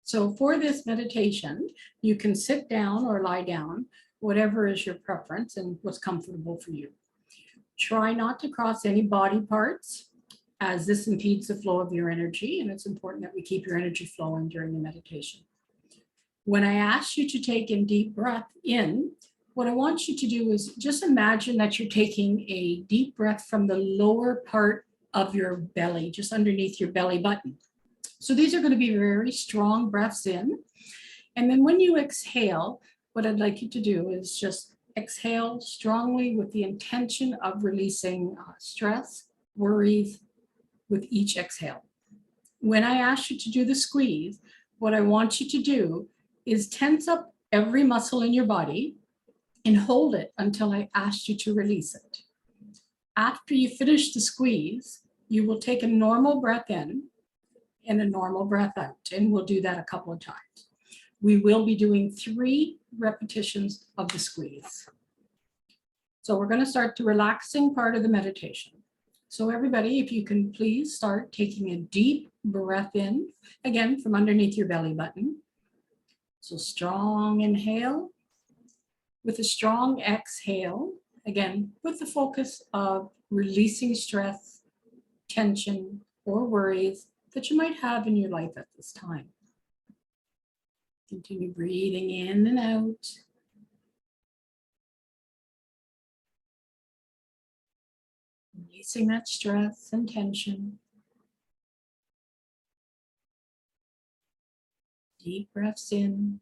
So for this meditation, you can sit down or lie down, whatever is your preference and what's comfortable for you. Try not to cross any body parts, as this impedes the flow of your energy, and it's important that we keep your energy flowing during the meditation. When I ask you to take a deep breath in, what I want you to do is just imagine that you're taking a deep breath from the lower part of your belly, just underneath your belly button. So these are going to be very strong breaths in. And then when you exhale, what I'd like you to do is just exhale strongly with the intention of releasing stress, worries with each exhale. When I ask you to do the squeeze, what I want you to do is tense up every muscle in your body and hold it until I ask you to release it. After you finish the squeeze, you will take a normal breath in and a normal breath out, and we'll do that a couple of times. We will be doing 3 repetitions of the squeeze. So we're going to start the relaxing part of the meditation. So everybody, if you can please start taking a deep breath in, again, from underneath your belly button. So strong inhale with a strong exhale, again, with the focus of releasing stress, tension, or worries that you might have in your life at this time. Continue breathing in and out. Releasing that stress and tension. Deep breaths in.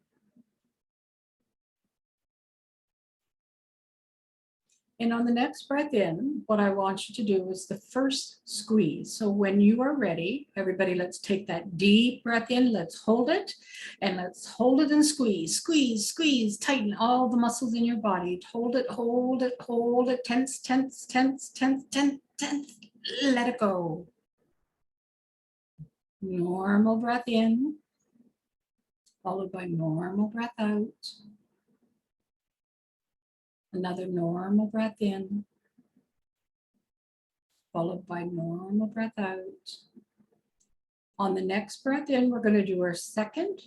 And on the next breath in, what I want you to do is the first squeeze. So when you are ready, everybody, let's take that deep breath in. Let's hold it, and let's hold it and squeeze, squeeze, squeeze. Tighten all the muscles in your body. Hold it, hold it, hold it. Tense, tense, tense, tense, tense, tense. Let it go. Normal breath in, followed by normal breath out. Another normal breath in, followed by normal breath out. On the next breath in, we're going to do our second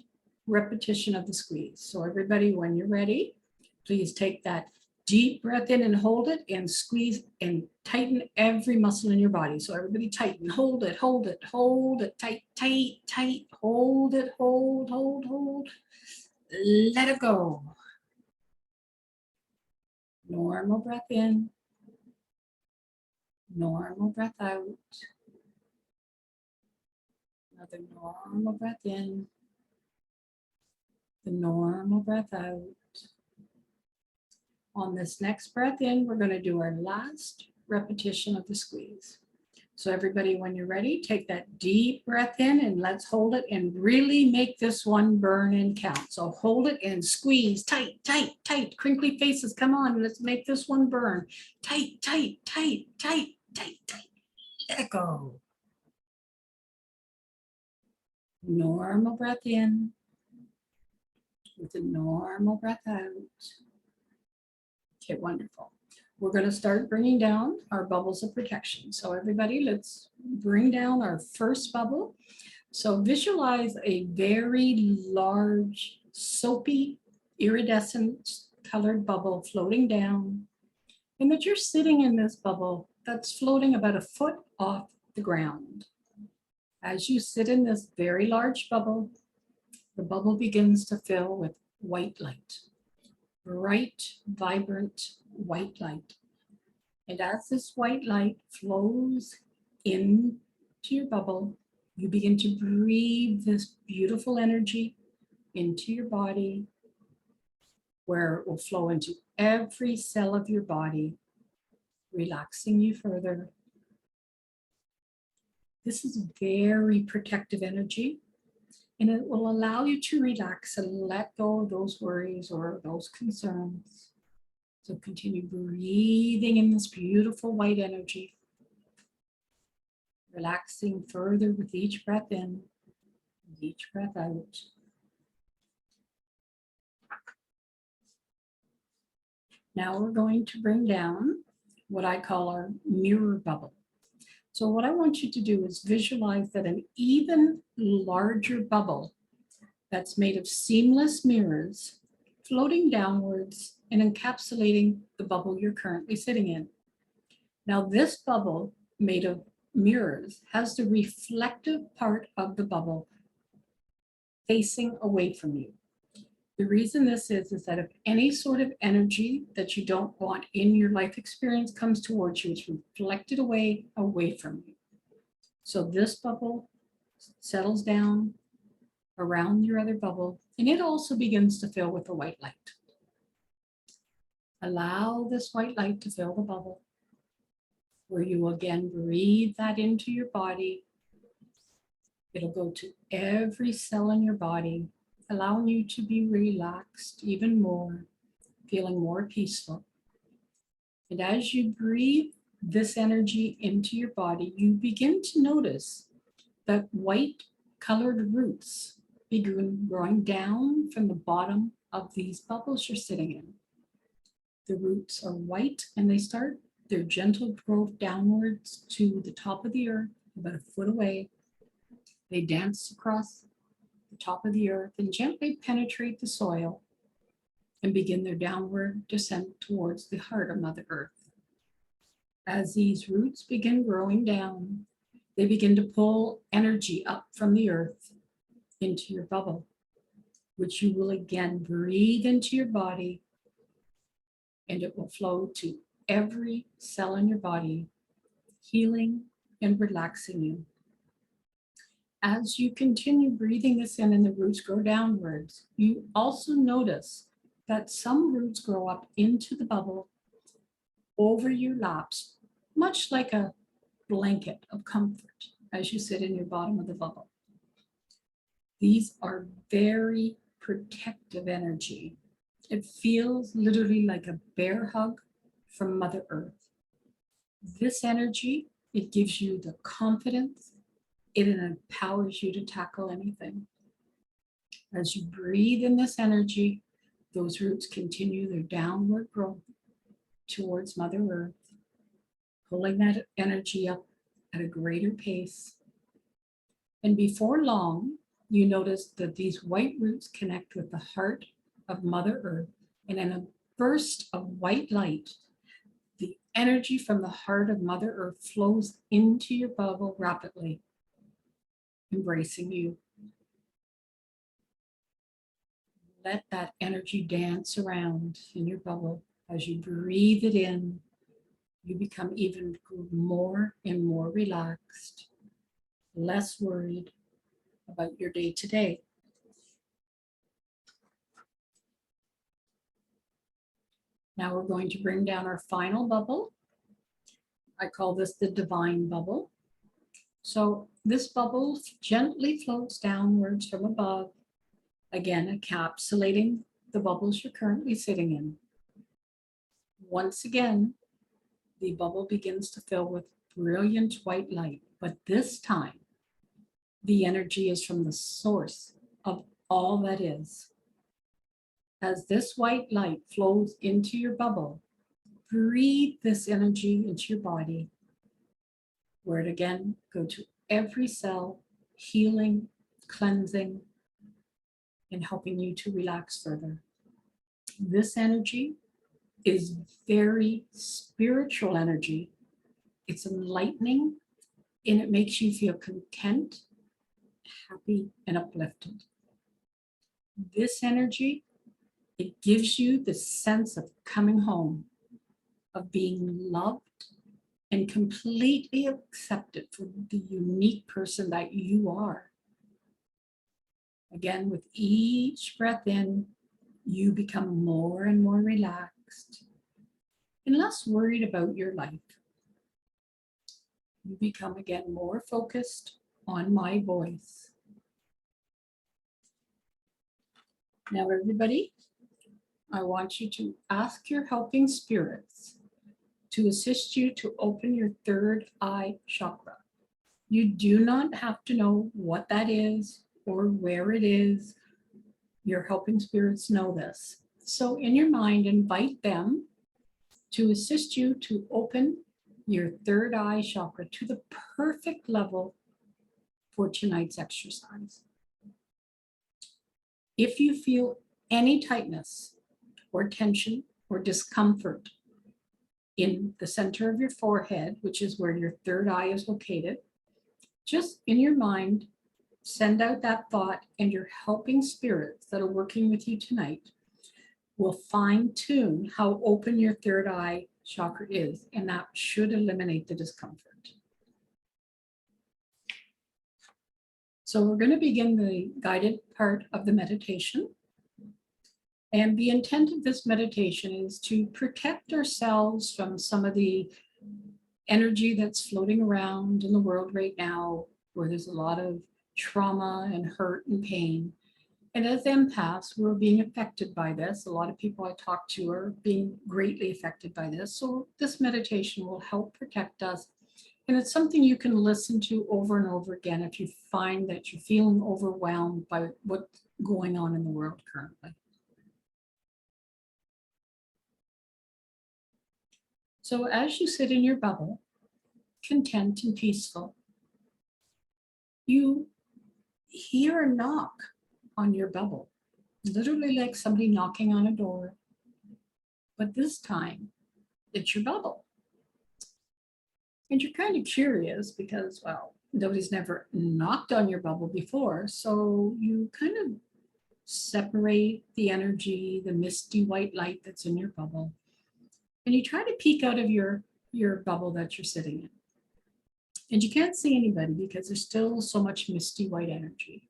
repetition of the squeeze. So everybody, when you're ready, please take that deep breath in and hold it and squeeze and tighten every muscle in your body. So everybody tighten, hold it, hold it, hold it, tight, tight, tight, hold it, hold, hold, hold. Let it go. Normal breath in, normal breath out. Another normal breath in, the normal breath out. On this next breath in, we're going to do our last repetition of the squeeze. So everybody, when you're ready, take that deep breath in and let's hold it and really make this one burn and count. So hold it and squeeze, tight, tight, tight, crinkly faces, come on, let's make this one burn. Tight, tight, tight, tight, tight, tight, let it go. Normal breath in with a normal breath out. Okay, wonderful. We're going to start bringing down our bubbles of protection. So everybody, let's bring down our first bubble. So visualize a very large, soapy, iridescent colored bubble floating down, and that you're sitting in this bubble that's floating about a foot off the ground. As you sit in this very large bubble, the bubble begins to fill with white light. Bright, vibrant white light. And as this white light flows into your bubble, you begin to breathe this beautiful energy into your body, where it will flow into every cell of your body, relaxing you further. This is very protective energy, and it will allow you to relax and let go of those worries or those concerns. So continue breathing in this beautiful white energy, relaxing further with each breath in, and each breath out. Now we're going to bring down what I call our mirror bubble. So what I want you to do is visualize that an even larger bubble that's made of seamless mirrors floating downwards and encapsulating the bubble you're currently sitting in. Now, this bubble made of mirrors has the reflective part of the bubble facing away from you. The reason this is that if any sort of energy that you don't want in your life experience comes towards you, it's reflected away from you. So this bubble settles down around your other bubble, and it also begins to fill with a white light. Allow this white light to fill the bubble, where you again breathe that into your body. It'll go to every cell in your body, allowing you to be relaxed even more, feeling more peaceful. And as you breathe this energy into your body, you begin to notice that white colored roots begin growing down from the bottom of these bubbles you're sitting in. The roots are white and they start their gentle growth downwards to the top of the earth, about a foot away. They dance across the top of the earth and gently penetrate the soil and begin their downward descent towards the heart of Mother Earth. As these roots begin growing down, they begin to pull energy up from the earth into your bubble, which you will again breathe into your body, and it will flow to every cell in your body, healing and relaxing you. As you continue breathing this in and the roots grow downwards, you also notice that some roots grow up into the bubble over your laps, much like a blanket of comfort as you sit in your bottom of the bubble. These are very protective energy. It feels literally like a bear hug from Mother Earth. This energy, it gives you the confidence, it empowers you to tackle anything. As you breathe in this energy, those roots continue their downward growth towards Mother Earth, pulling that energy up at a greater pace. And before long, you notice that these white roots connect with the heart of Mother Earth, and in a burst of white light, the energy from the heart of Mother Earth flows into your bubble rapidly, embracing you. Let that energy dance around in your bubble. As you breathe it in, you become even more and more relaxed, less worried about your day to day. Now we're going to bring down our final bubble. I call this the divine bubble. So this bubble gently floats downwards from above, again encapsulating the bubbles you're currently sitting in. Once again, the bubble begins to fill with brilliant white light, but this time, the energy is from the source of all that is. As this white light flows into your bubble, breathe this energy into your body, where it again go to every cell, healing, cleansing, and helping you to relax further. This energy is very spiritual energy. It's enlightening, and it makes you feel content, happy, and uplifted. This energy, it gives you the sense of coming home, of being loved and completely accepted for the unique person that you are. Again, with each breath in, you become more and more relaxed and less worried about your life. You become again more focused on my voice. Now, everybody, I want you to ask your helping spirits to assist you to open your third eye chakra. You do not have to know what that is or where it is. Your helping spirits know this. So in your mind, invite them to assist you to open your third eye chakra to the perfect level for tonight's exercise. If you feel any tightness or tension or discomfort in the center of your forehead, which is where your third eye is located, just in your mind, send out that thought, and your helping spirits that are working with you tonight will fine tune how open your third eye chakra is, and that should eliminate the discomfort. So we're going to begin the guided part of the meditation. And the intent of this meditation is to protect ourselves from some of the energy that's floating around in the world right now, where there's a lot of trauma and hurt and pain. And as empaths, we're being affected by this. A lot of people I talk to are being greatly affected by this. So this meditation will help protect us. And it's something you can listen to over and over again if you find that you're feeling overwhelmed by what's going on in the world currently. So as you sit in your bubble, content and peaceful, you hear a knock on your bubble, literally like somebody knocking on a door. But this time, it's your bubble. And you're kind of curious because, well, nobody's never knocked on your bubble before. So you kind of separate the energy, the misty white light that's in your bubble. And you try to peek out of your bubble that you're sitting in. And you can't see anybody because there's still so much misty white energy.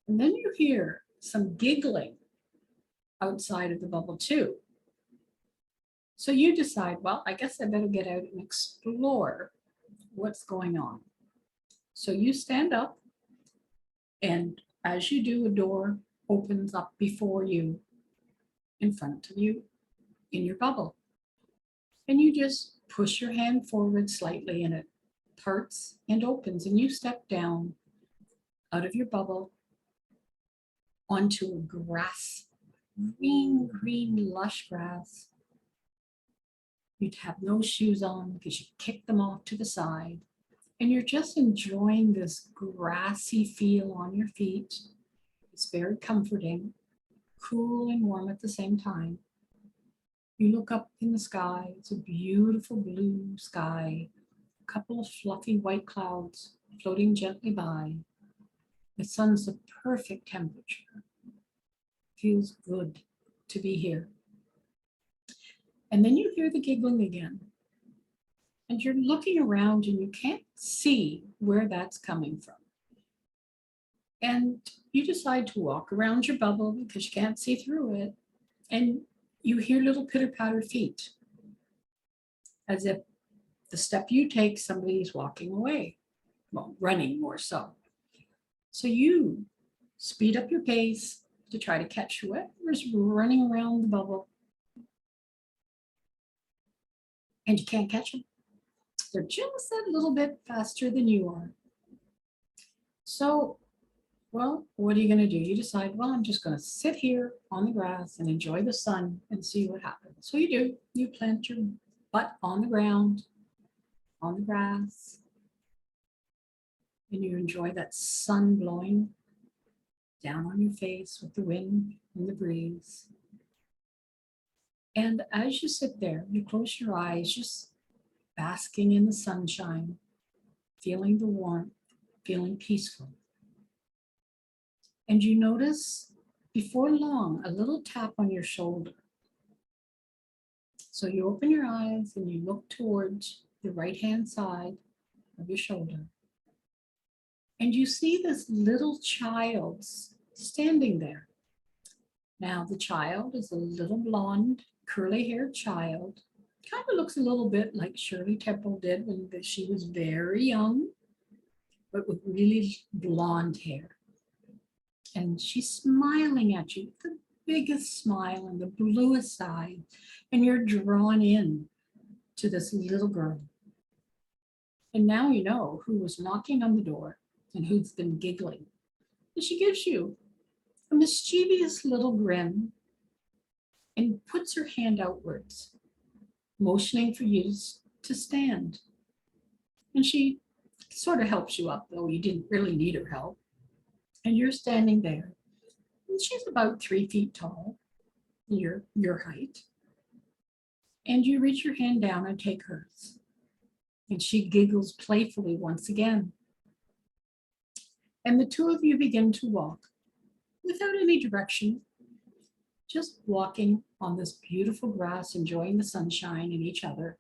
And then you hear some giggling outside of the bubble too. So you decide, well, I guess I better get out and explore what's going on. So you stand up, and as you do, a door opens up before you, in front of you, in your bubble. And you just push your hand forward slightly, and it parts and opens, and you step down out of your bubble onto a grass, green, lush grass. You'd have no shoes on because you kick them off to the side. And you're just enjoying this grassy feel on your feet. It's very comforting, cool and warm at the same time. You look up in the sky. It's a beautiful blue sky. A couple of fluffy white clouds floating gently by. The sun's the perfect temperature. Feels good to be here. And then you hear the giggling again. And you're looking around and you can't see where that's coming from. And you decide to walk around your bubble because you can't see through it. And you hear little pitter-patter feet, as if the step you take, somebody's walking away. Well, running more so. So you speed up your pace to try to catch whoever's running around the bubble. And you can't catch them. They're just a little bit faster than you are. So, well, what are you going to do? You decide, well, I'm just going to sit here on the grass and enjoy the sun and see what happens. So you do. You plant your butt on the ground, on the grass, and you enjoy that sun blowing down on your face with the wind and the breeze. And as you sit there, you close your eyes, just basking in the sunshine, feeling the warmth, feeling peaceful. And you notice before long a little tap on your shoulder. So you open your eyes and you look towards the right-hand side of your shoulder. And you see this little child standing there. Now the child is a little blonde, curly-haired child. Kind of looks a little bit like Shirley Temple did when she was very young, but with really blonde hair. And she's smiling at you with the biggest smile and the bluest eyes, and you're drawn in to this little girl. And now you know who was knocking on the door and who's been giggling. And she gives you a mischievous little grin and puts her hand outwards, motioning for you to stand. And she sort of helps you up, though you didn't really need her help. And you're standing there, And she's about 3 feet tall, your height. And you reach your hand down and take hers. And she giggles playfully once again. And the two of you begin to walk without any direction, just walking on this beautiful grass, enjoying the sunshine and each other.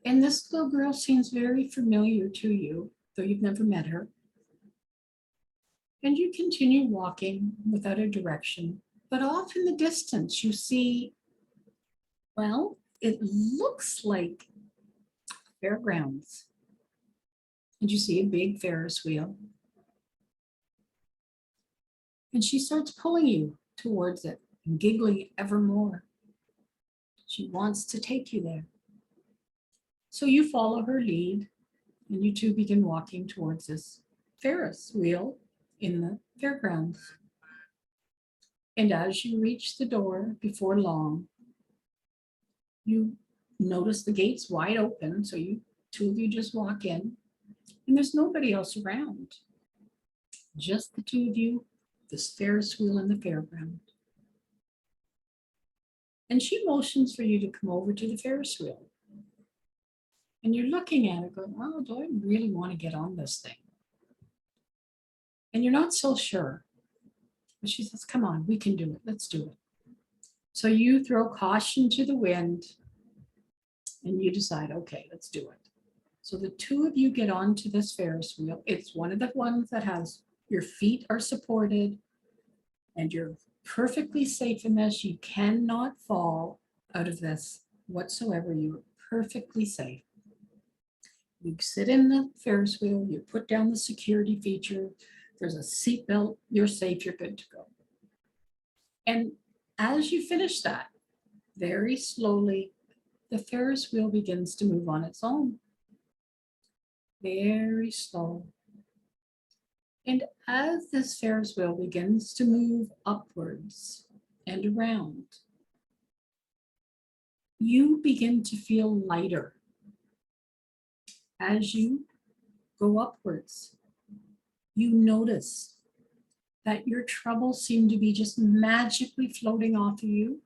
And this little girl seems very familiar to you, though you've never met her. And you continue walking without a direction, but off in the distance you see, well, it looks like fairgrounds. And you see a big Ferris wheel. And she starts pulling you towards it and giggling ever more. She wants to take you there. So you follow her lead and you two begin walking towards this Ferris wheel in the fairgrounds. And as you reach the door before long, you notice the gate's wide open. So you two of you just walk in and there's nobody else around. Just the two of you, this Ferris wheel in the fairground. And she motions for you to come over to the Ferris wheel. And you're looking at it going, oh, do I really want to get on this thing? And you're not so sure. But she says, come on, we can do it. Let's do it. So you throw caution to the wind and you decide, okay, let's do it. So the two of you get onto this Ferris wheel. It's one of the ones that has your feet are supported and you're perfectly safe in this. You cannot fall out of this whatsoever. You're perfectly safe. You sit in the Ferris wheel, you put down the security feature, there's a seat belt, you're safe, you're good to go. And as you finish that, very slowly, the Ferris wheel begins to move on its own. Very slow. And as this Ferris wheel begins to move upwards and around, you begin to feel lighter. As you go upwards, you notice that your troubles seem to be just magically floating off of you,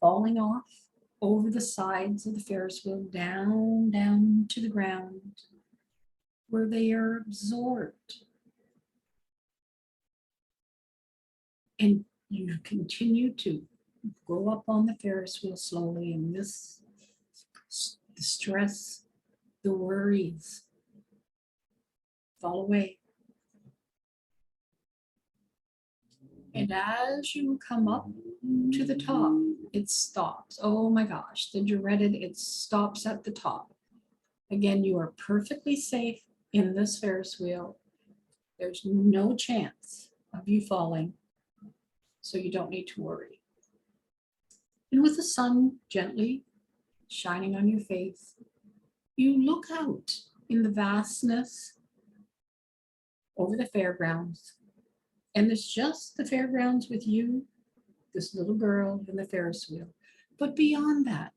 falling off over the sides of the Ferris wheel, down to the ground, where they are absorbed. And you continue to go up on the Ferris wheel slowly, and the stress, the worries fall away. And as you come up to the top, it stops. Oh my gosh, the dreaded, it stops at the top. Again, you are perfectly safe in this Ferris wheel. There's no chance of you falling, so you don't need to worry. And with the sun gently shining on your face, you look out in the vastness over the fairgrounds. And there's just the fairgrounds with you, this little girl in the Ferris wheel. But beyond that,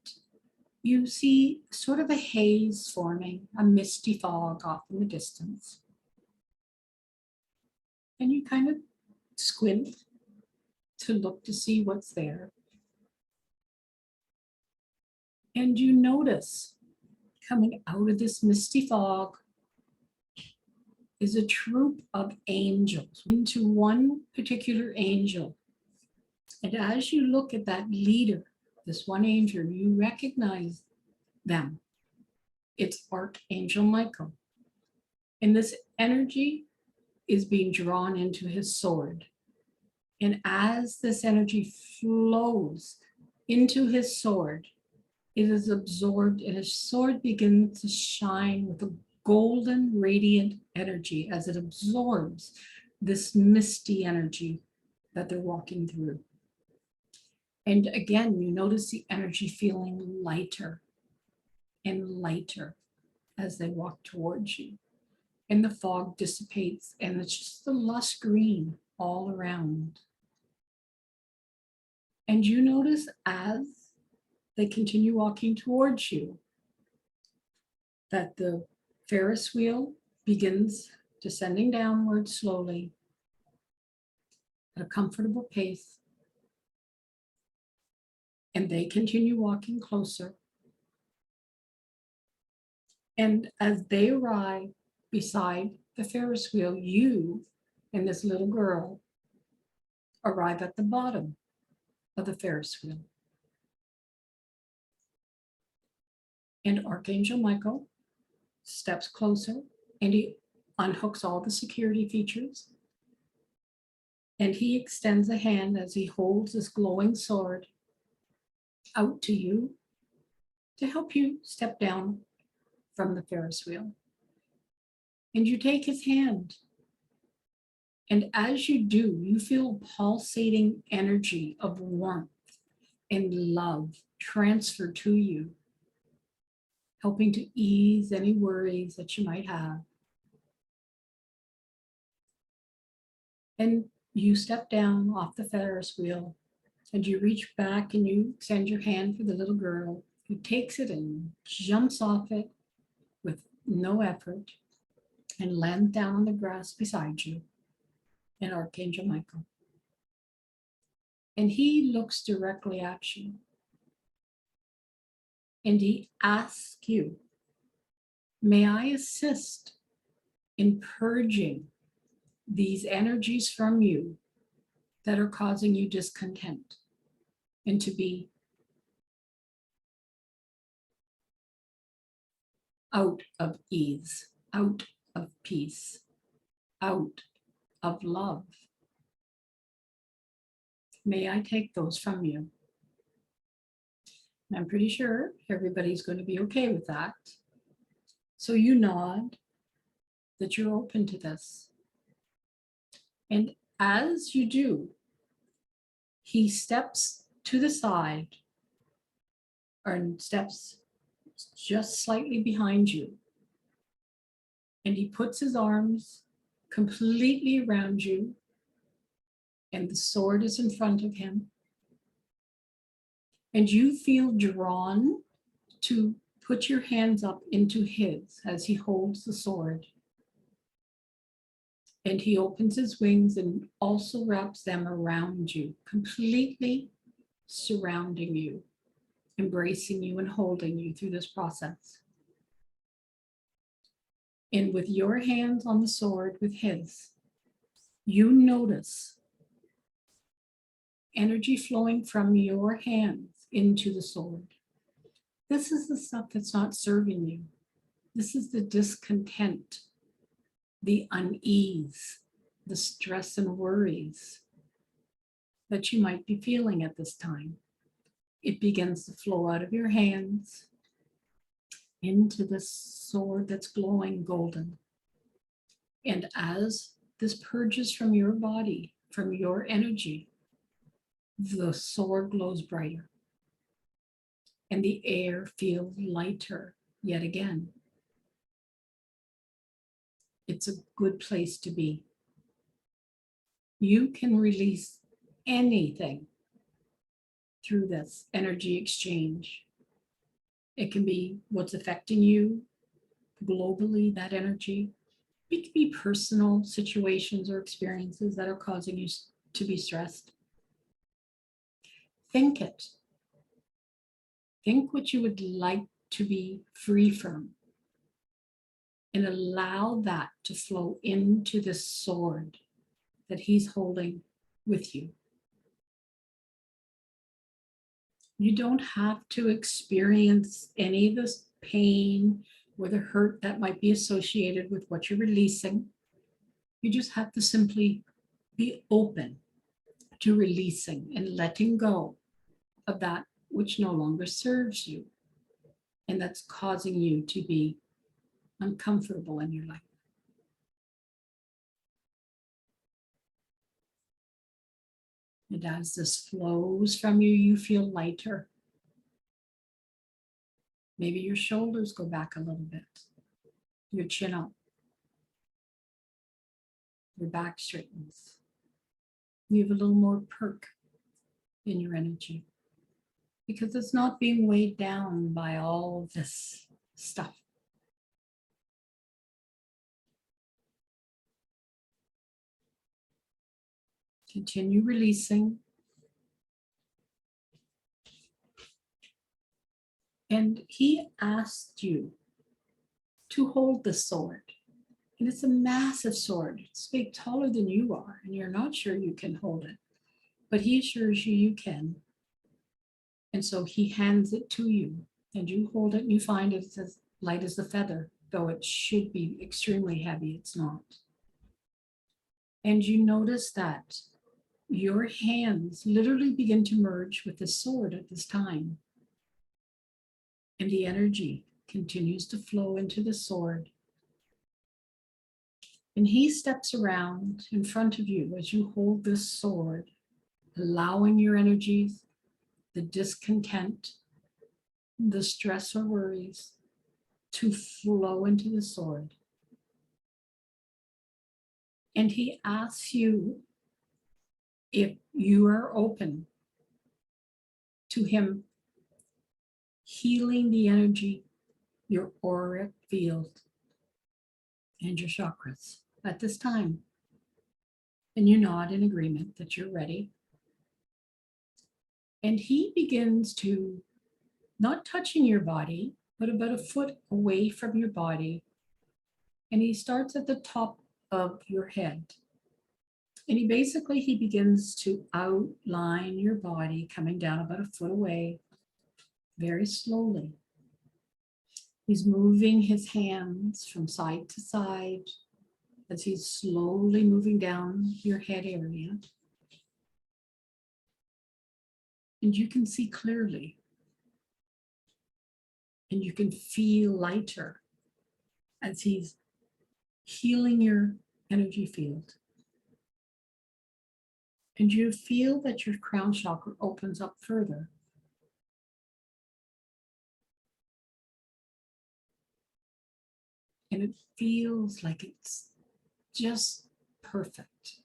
you see sort of a haze forming, a misty fog off in the distance. And you kind of squint to look to see what's there. And you notice coming out of this misty fog is a troop of angels, into one particular angel. And as you look at that leader, this one angel, you recognize them. It's Archangel Michael. And this energy is being drawn into his sword. And as this energy flows into his sword, it is absorbed and his sword begins to shine with a golden radiant energy as it absorbs this misty energy that they're walking through. And again, you notice the energy feeling lighter and lighter as they walk towards you. And the fog dissipates and it's just the lush green all around. And you notice as they continue walking towards you that the Ferris wheel begins descending downward slowly. at a comfortable pace. And they continue walking closer. And as they arrive beside the Ferris wheel, you and this little girl arrive at the bottom of the Ferris wheel. And Archangel Michael steps closer and he unhooks all the security features. And he extends a hand as he holds this glowing sword out to you to help you step down from the Ferris wheel. And you take his hand. And as you do, you feel pulsating energy of warmth and love transfer to you, helping to ease any worries that you might have. And you step down off the Ferris wheel and you reach back and you extend your hand for the little girl who takes it and jumps off it with no effort and lands down on the grass beside you, and Archangel Michael. And he looks directly at you and he asks you, may I assist in purging these energies from you that are causing you discontent and to be out of ease, out of peace, out of love. May I take those from you? I'm pretty sure everybody's going to be okay with that. So you nod that you're open to this. And as you do, he steps to the side or steps just slightly behind you. And he puts his arms completely around you. And the sword is in front of him. And you feel drawn to put your hands up into his as he holds the sword. And he opens his wings and also wraps them around you, completely surrounding you, embracing you and holding you through this process. And with your hands on the sword with his, you notice energy flowing from your hands into the sword. This is the stuff that's not serving you. This is the discontent, the unease, the stress and worries that you might be feeling at this time. It begins to flow out of your hands into this sword that's glowing golden. And as this purges from your body, from your energy, the sword glows brighter. And the air feels lighter yet again. It's a good place to be. You can release anything through this energy exchange. It can be what's affecting you globally, that energy. It can be personal situations or experiences that are causing you to be stressed. Think it. Think what you would like to be free from and allow that to flow into the sword that he's holding with you. You don't have to experience any of this pain or the hurt that might be associated with what you're releasing. You just have to simply be open to releasing and letting go of that which no longer serves you and that's causing you to be uncomfortable in your life. And as this flows from you, you feel lighter. Maybe your shoulders go back a little bit, your chin up, your back straightens. You have a little more perk in your energy because it's not being weighed down by all of this stuff. Continue releasing. And he asked you to hold the sword. And it's a massive sword. It's big, taller than you are, and you're not sure you can hold it. But he assures you you can. And so he hands it to you, and you hold it, and you find it's as light as a feather, though it should be extremely heavy, it's not. And you notice that your hands literally begin to merge with the sword at this time. And the energy continues to flow into the sword. And he steps around in front of you as you hold this sword, allowing your energies, the discontent, the stress or worries to flow into the sword. And he asks you if you are open to him healing the energy, your auric field, and your chakras at this time. And you nod in agreement that you're ready. And he begins to, not touching your body, but about a foot away from your body. And he starts at the top of your head. And he begins to outline your body, coming down about a foot away, very slowly. He's moving his hands from side to side as he's slowly moving down your head area. And you can see clearly. And you can feel lighter as he's healing your energy field. And you feel that your crown chakra opens up further. And it feels like it's just perfect.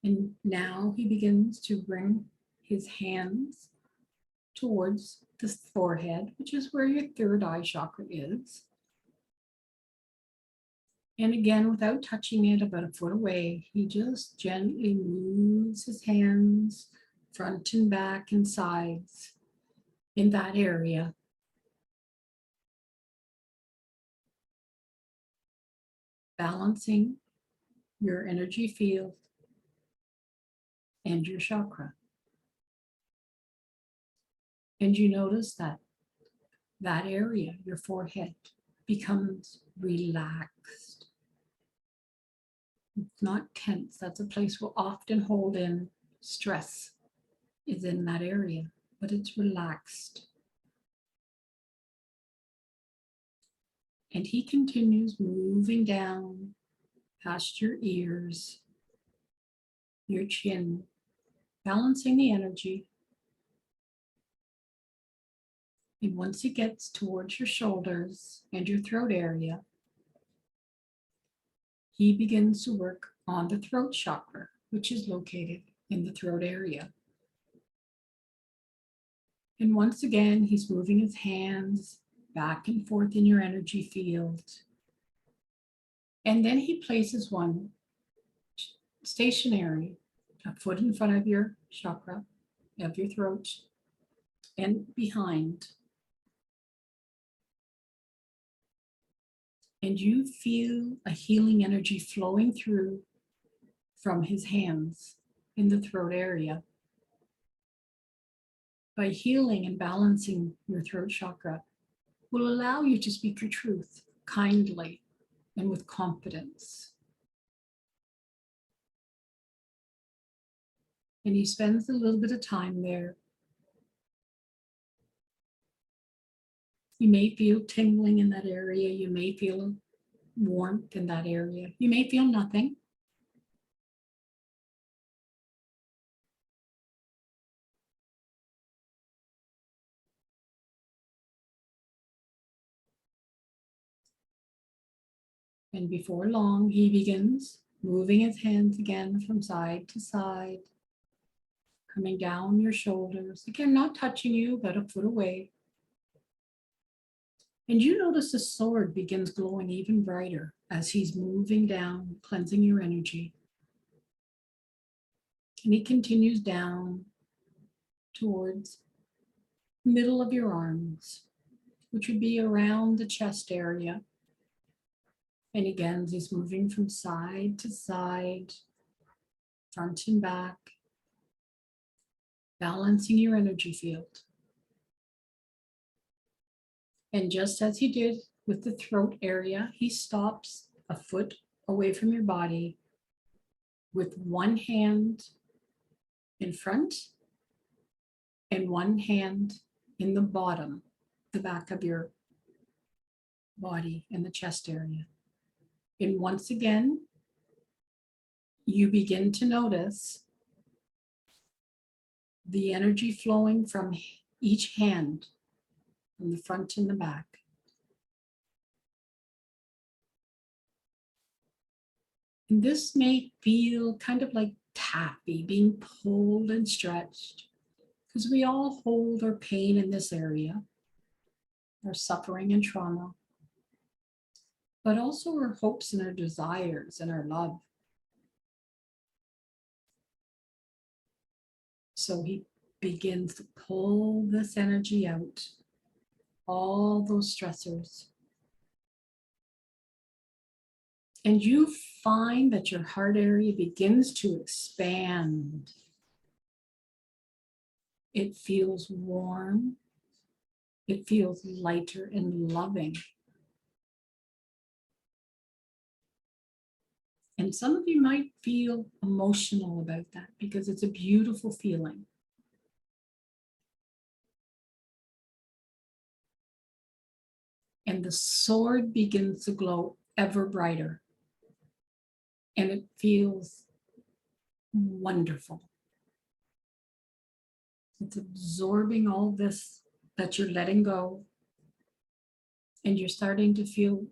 And now he begins to bring his hands towards the forehead, which is where your third eye chakra is. And again, without touching it, about a foot away, he just gently moves his hands front and back and sides in that area. Balancing your energy field and your chakra. And you notice that that area, your forehead, becomes relaxed. It's not tense. That's a place we'll often hold in stress, is in that area, but it's relaxed. And he continues moving down past your ears, your chin, balancing the energy. And once it gets towards your shoulders and your throat area, he begins to work on the throat chakra, which is located in the throat area. And once again, he's moving his hands back and forth in your energy field. And then he places one stationary, a foot in front of your chakra, of your throat, and behind. And you feel a healing energy flowing through from his hands in the throat area. By healing and balancing your throat chakra will allow you to speak your truth kindly and with confidence. And he spends a little bit of time there. You may feel tingling in that area. You may feel warmth in that area. You may feel nothing. And before long, he begins moving his hands again from side to side, coming down your shoulders. Again, not touching you, but a foot away. And you notice the sword begins glowing even brighter as he's moving down, cleansing your energy. And he continues down towards the middle of your arms, which would be around the chest area. And again, he's moving from side to side, front and back, balancing your energy field. And just as he did with the throat area, he stops a foot away from your body with one hand in front and one hand in the bottom, the back of your body and the chest area. And once again, you begin to notice the energy flowing from each hand, from the front and the back. And this may feel kind of like taffy being pulled and stretched, because we all hold our pain in this area, our suffering and trauma, but also our hopes and our desires and our love. So he begins to pull this energy out, all those stressors. And you find that your heart area begins to expand. It feels warm. It feels lighter and loving. And some of you might feel emotional about that because it's a beautiful feeling. And the sword begins to glow ever brighter. And it feels wonderful. It's absorbing all this that you're letting go. And you're starting to feel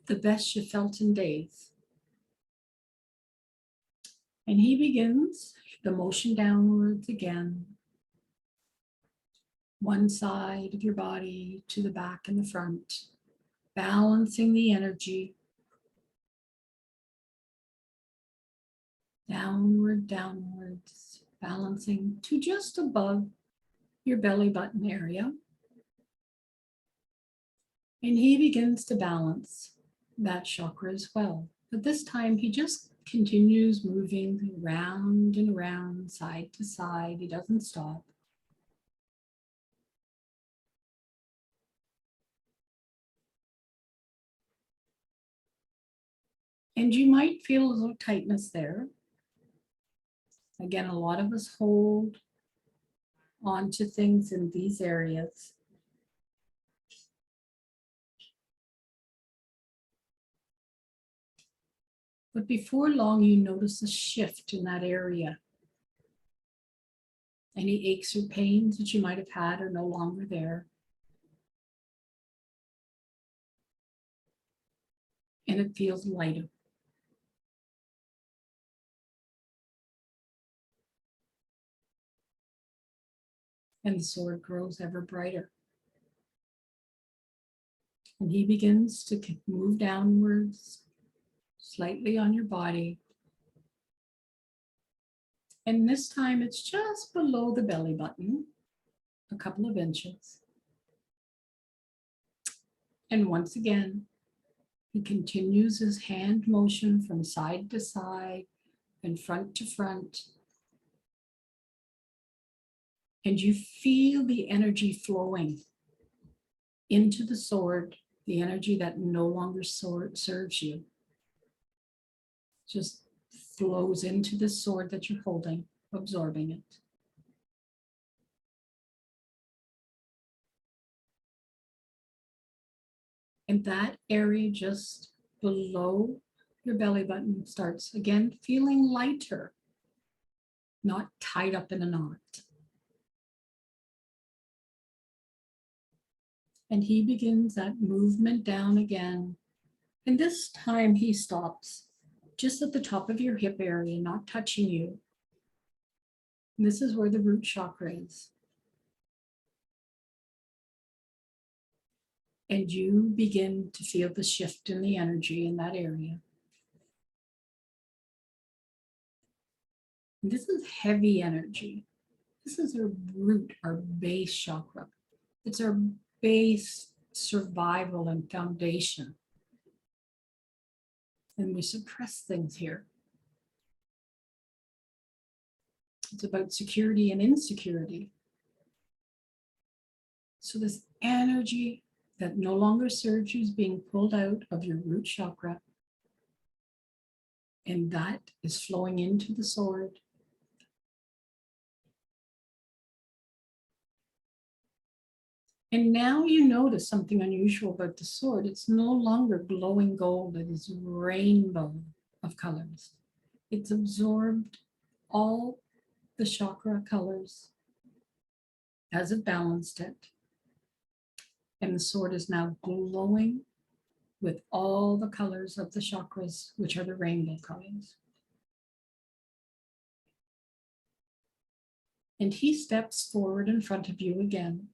the best you felt in days. And he begins the motion downwards again. One side of your body to the back and the front, balancing the energy. Downward, downwards, balancing to just above your belly button area. And he begins to balance that chakra as well. But this time he just continues moving round and around, side to side. He doesn't stop. And you might feel a little tightness there. Again, a lot of us hold on to things in these areas. But before long, you notice a shift in that area. Any aches or pains that you might have had are no longer there. And it feels lighter. And the sword grows ever brighter. And he begins to move downwards, slightly on your body. And this time it's just below the belly button, a couple of inches. And once again, he continues his hand motion from side to side and front to front. And you feel the energy flowing into the sword, the energy that no longer serves you. Just flows into the sword that you're holding, absorbing it. And that area just below your belly button starts again feeling lighter, not tied up in a knot. And he begins that movement down again. And this time he stops just at the top of your hip area, not touching you. And this is where the root chakra is. And you begin to feel the shift in the energy in that area. And this is heavy energy. This is our root, our base chakra. It's our base survival and foundation. And we suppress things here. It's about security and insecurity. So this energy that no longer serves you is being pulled out of your root chakra. And that is flowing into the sword. And now you notice something unusual about the sword. It's no longer glowing gold. It is a rainbow of colors. It's absorbed all the chakra colors as it balanced it. And the sword is now glowing with all the colors of the chakras, which are the rainbow colors. And he steps forward in front of you again.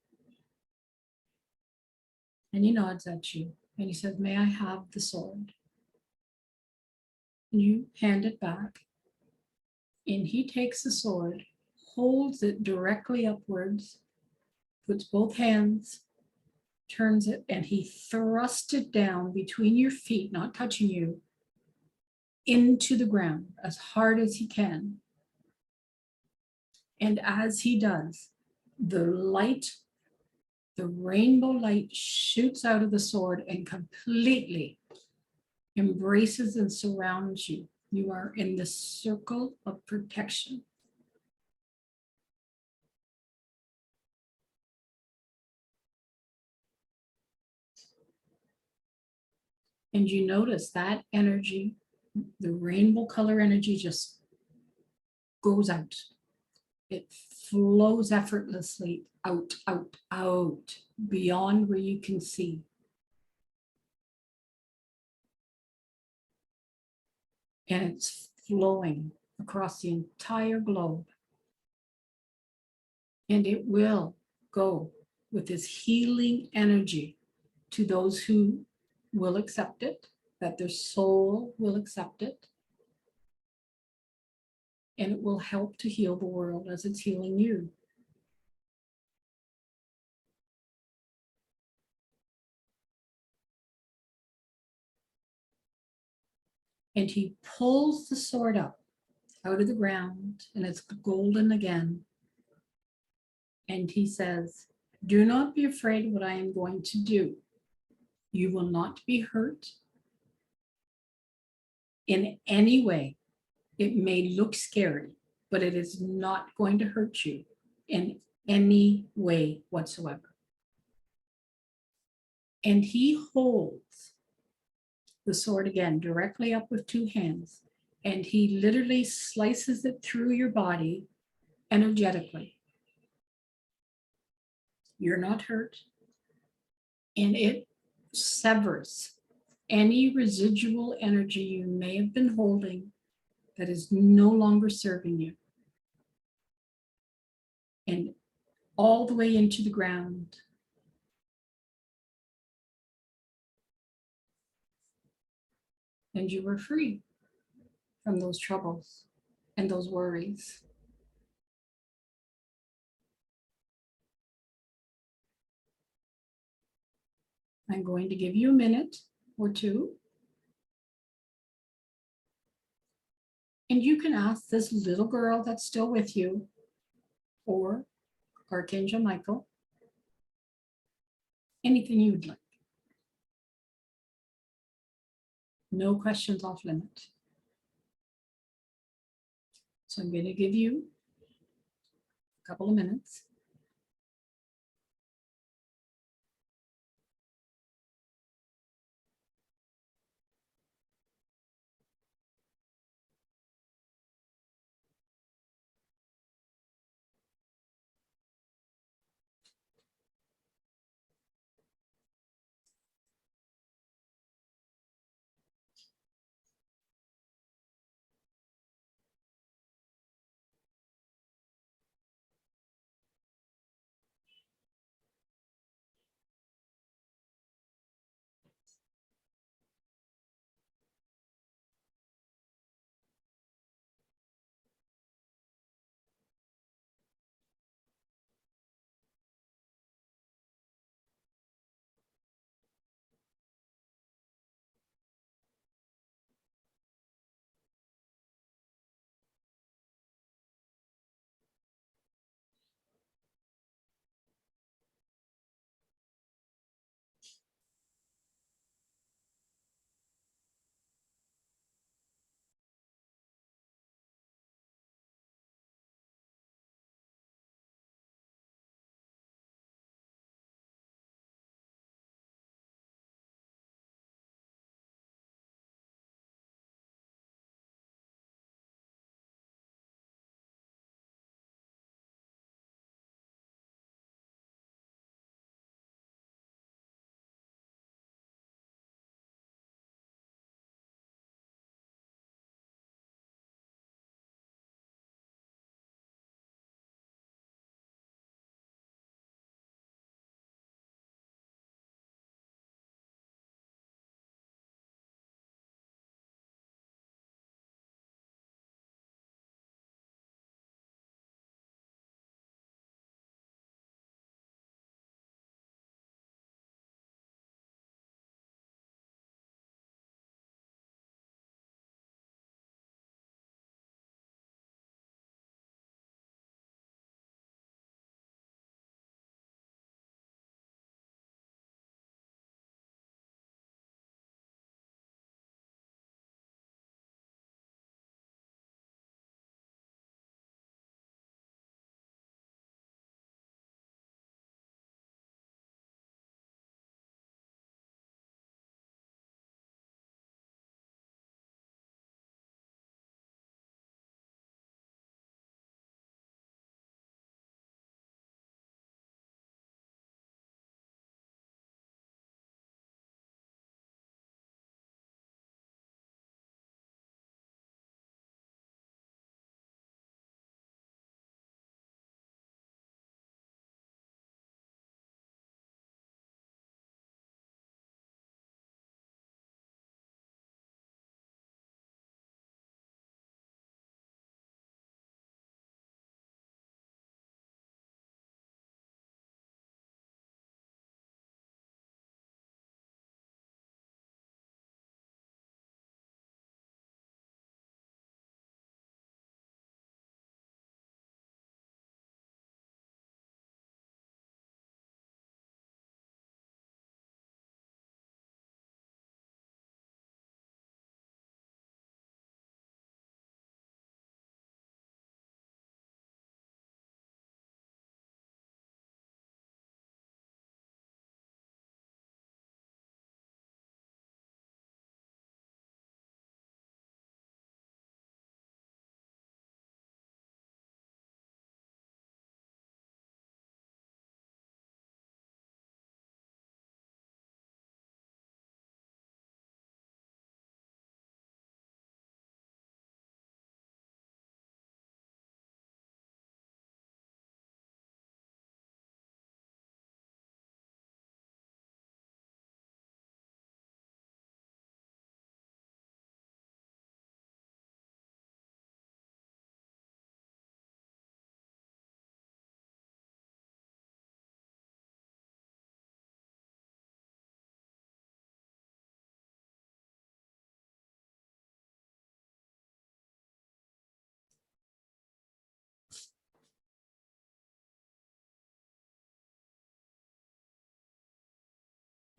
And he nods at you. And he says, may I have the sword? And you hand it back. And he takes the sword, holds it directly upwards, puts both hands, turns it, and he thrusts it down between your feet, not touching you, into the ground as hard as he can. And as he does, the light, the rainbow light shoots out of the sword and completely embraces and surrounds you. You are in the circle of protection. And you notice that energy, the rainbow color energy, just goes out. It flows effortlessly out, out, out, beyond where you can see. And it's flowing across the entire globe. And it will go with this healing energy to those who will accept it, that their soul will accept it. And it will help to heal the world as it's healing you. And he pulls the sword up out of the ground, and it's golden again. And he says, do not be afraid of what I am going to do. You will not be hurt in any way. It may look scary, but it is not going to hurt you in any way whatsoever. And he holds the sword again directly up with two hands, and he literally slices it through your body energetically. You're not hurt, and it severs any residual energy you may have been holding that is no longer serving you. And all the way into the ground. And you were free from those troubles and those worries. I'm going to give you a minute or two. And you can ask this little girl that's still with you, or Archangel Michael, anything you'd like. No questions off limit. So I'm going to give you a couple of minutes.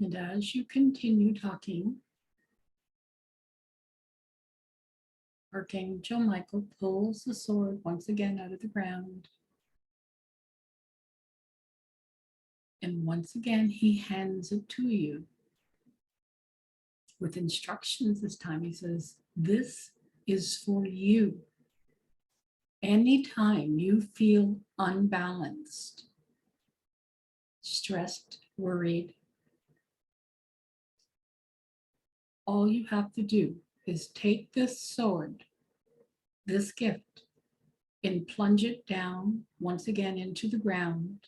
And as you continue talking, Archangel Michael pulls the sword once again out of the ground. And once again, he hands it to you with instructions this time. He says, this is for you. Anytime you feel unbalanced, stressed, worried, all you have to do is take this sword, this gift, and plunge it down once again into the ground.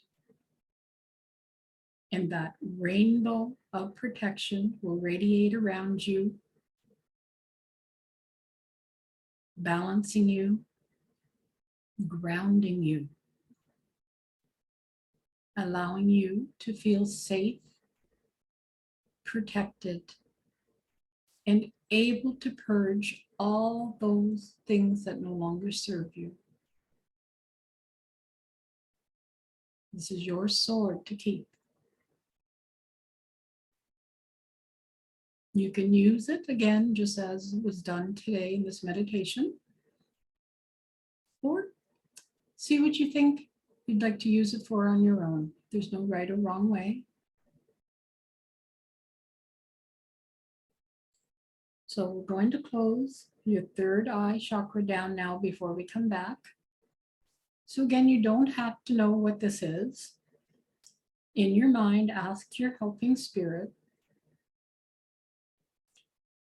And that rainbow of protection will radiate around you, balancing you, grounding you, allowing you to feel safe, protected, and able to purge all those things that no longer serve you. This is your sword to keep. You can use it again, just as was done today in this meditation, or see what you think you'd like to use it for on your own. There's no right or wrong way. So we're going to close your third eye chakra down now before we come back. So again, you don't have to know what this is. In your mind, ask your helping spirit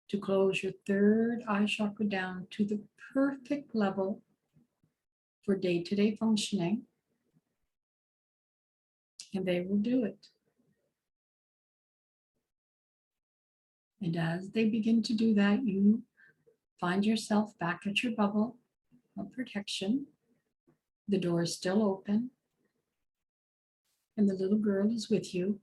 to close your third eye chakra down to the perfect level for day-to-day functioning, and they will do it. And as they begin to do that, you find yourself back at your bubble of protection. The door is still open, and the little girl is with you.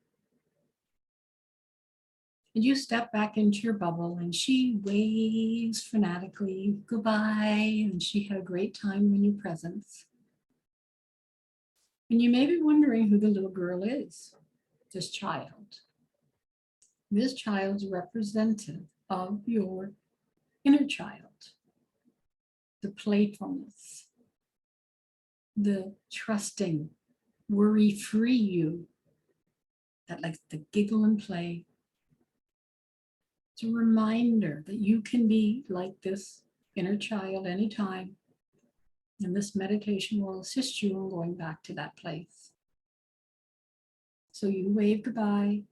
And you step back into your bubble, and she waves fanatically goodbye, and she had a great time in your presence. And you may be wondering who the little girl is, this child. This child is representative of your inner child, the playfulness, the trusting, worry-free you that likes to giggle and play. It's a reminder that you can be like this inner child anytime, and this meditation will assist you in going back to that place. So you wave goodbye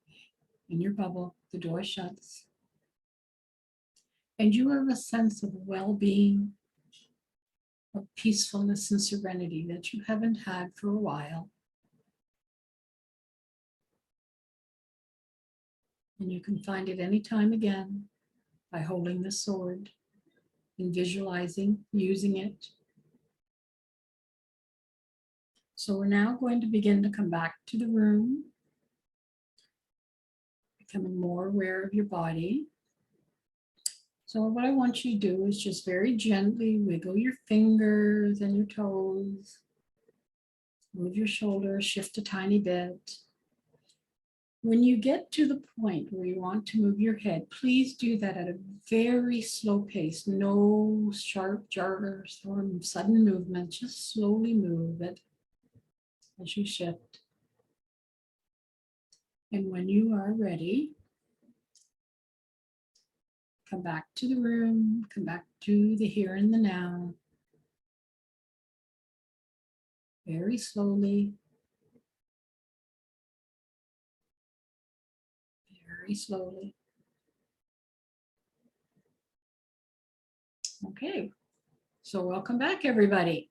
in your bubble, the door shuts, and you have a sense of well-being, of peacefulness and serenity that you haven't had for a while. And you can find it anytime again by holding the sword and visualizing using it. So we're now going to begin to come back to the room, becoming more aware of your body. So what I want you to do is just very gently wiggle your fingers and your toes, move your shoulders, shift a tiny bit. When you get to the point where you want to move your head, please do that at a very slow pace. No sharp jars or sudden movement. Just slowly move it as you shift. And when you are ready, come back to the room, come back to the here and the now. Very slowly. Very slowly. Okay, so welcome back, everybody.